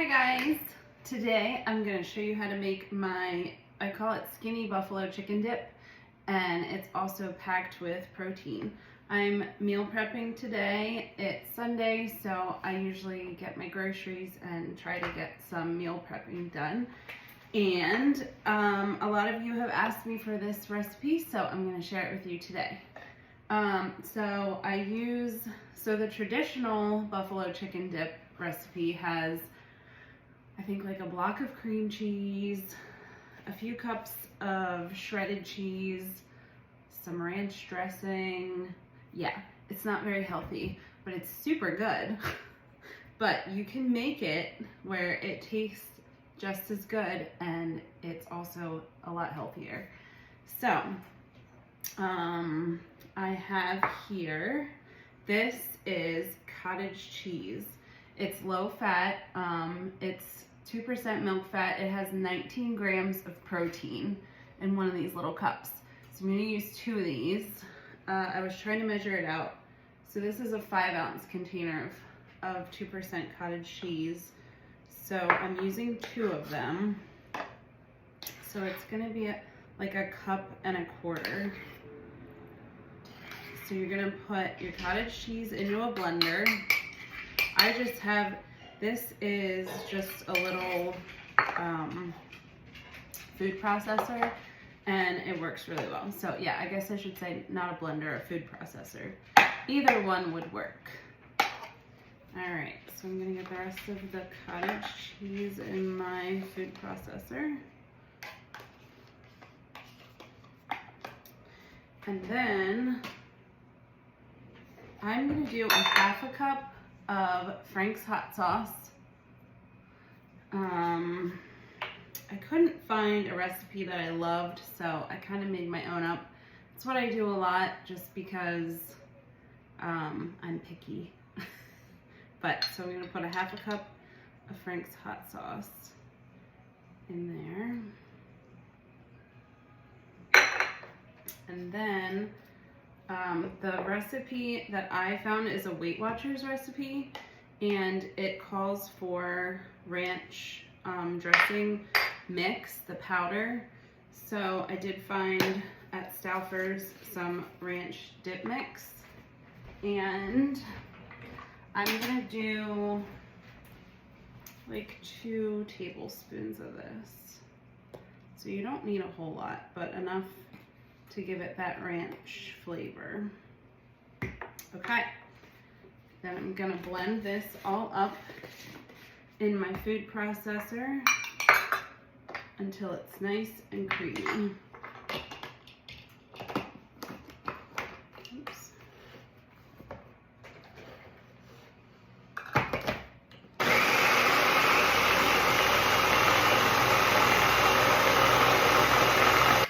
guys, today I'm going to show you how to make my, I call it skinny buffalo chicken dip, and it's also packed with protein. I'm meal prepping today. It's Sunday, so I usually get my groceries and try to get some meal prepping done. And a lot of you have asked me for this recipe, so I'm going to share it with you today. So the traditional buffalo chicken dip recipe has, I think, like a block of cream cheese, a few cups of shredded cheese, some ranch dressing. Yeah, it's not very healthy, but it's super good. But you can make it where it tastes just as good and it's also a lot healthier. So, I have here, this is cottage cheese. It's low fat, it's 2% milk fat. It has 19 grams of protein in one of these little cups. So I'm gonna use 2 of these. I was trying to measure it out. So this is a 5-ounce container of 2% cottage cheese. So I'm using 2 of them. So it's gonna be like a cup and a quarter. So you're gonna put your cottage cheese into a blender. I just have, this is just a little food processor, and it works really well. So yeah, I guess I should say not a blender, a food processor. Either one would work. All right, so I'm gonna get the rest of the cottage cheese in my food processor. And then I'm gonna do a half a cup of Frank's hot sauce. I couldn't find a recipe that I loved, so I kind of made my own up. It's what I do a lot just because I'm picky. So I'm gonna put a half a cup of Frank's hot sauce in there. And then the recipe that I found is a Weight Watchers recipe, and it calls for ranch dressing mix, the powder. So I did find at Stauffer's some ranch dip mix, and I'm gonna do like 2 tablespoons of this. So you don't need a whole lot, but enough to give it that ranch flavor. Okay, then I'm gonna blend this all up in my food processor until it's nice and creamy. Oops.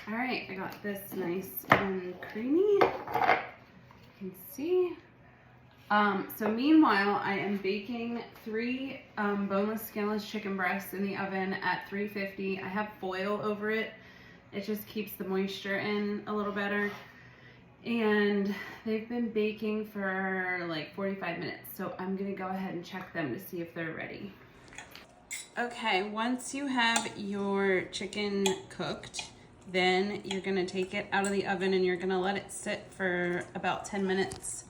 All right, I got this nice and creamy. You can see. So meanwhile, I am baking 3 boneless, skinless chicken breasts in the oven at 350. I have foil over it. It just keeps the moisture in a little better. And they've been baking for like 45 minutes. So I'm gonna go ahead and check them to see if they're ready. Okay, once you have your chicken cooked, then you're gonna take it out of the oven and you're gonna let it sit for about 10 minutes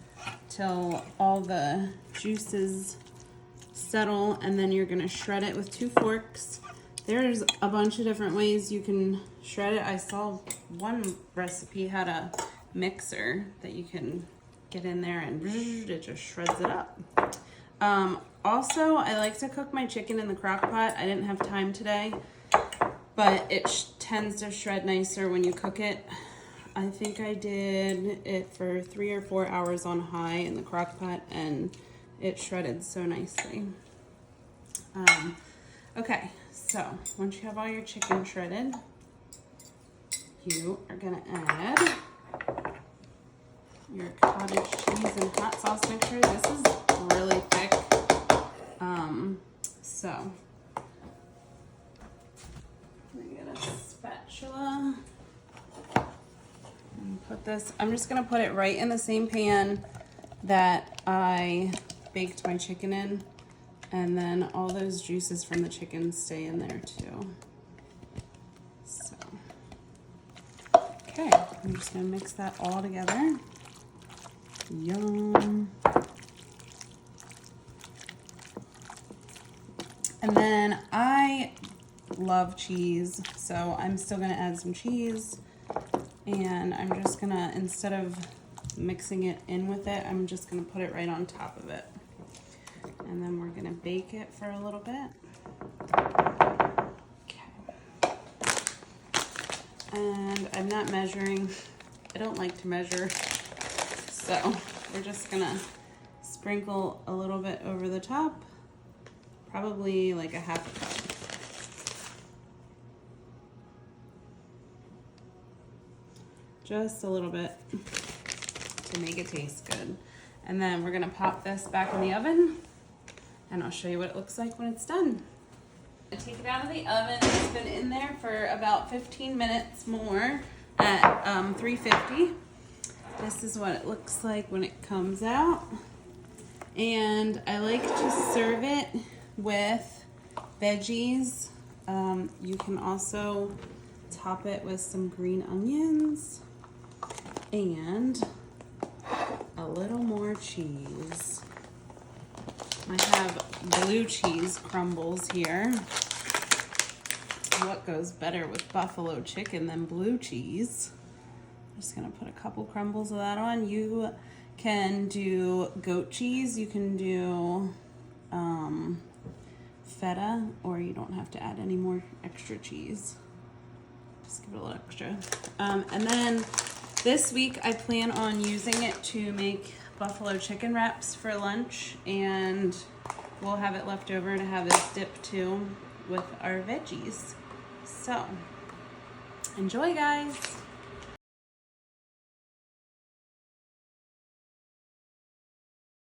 till all the juices settle, and then you're gonna shred it with 2 forks. There's a bunch of different ways you can shred it. I saw one recipe had a mixer that you can get in there and it just shreds it up. Also, I like to cook my chicken in the crock pot. I didn't have time today, but it tends to shred nicer when you cook it. I think I did it for 3 or 4 hours on high in the crock pot, and it shredded so nicely. Okay, so once you have all your chicken shredded, you are gonna add your cottage cheese and hot sauce mixture. This is really thick, so let me get a spatula. Put this, I'm just gonna put it right in the same pan that I baked my chicken in. And then all those juices from the chicken stay in there too. So, okay, I'm just gonna mix that all together. Yum. And then I love cheese, so I'm still gonna add some cheese. And I'm just gonna, instead of mixing it in with it, I'm just gonna put it right on top of it. And then we're gonna bake it for a little bit. Okay. And I'm not measuring. I don't like to measure. So we're just gonna sprinkle a little bit over the top. Probably like a half a cup. Just a little bit to make it taste good. And then we're gonna pop this back in the oven and I'll show you what it looks like when it's done. I take it out of the oven. It's been in there for about 15 minutes more at 350. This is what it looks like when it comes out. And I like to serve it with veggies. You can also top it with some green onions and a little more cheese. I have blue cheese crumbles here. What goes better with buffalo chicken than blue cheese? I'm just gonna put a couple crumbles of that on. You can do goat cheese, you can do feta, or you don't have to add any more extra cheese. Just give it a little extra. And then this week I plan on using it to make buffalo chicken wraps for lunch, and we'll have it left over to have as dip too with our veggies. So enjoy, guys.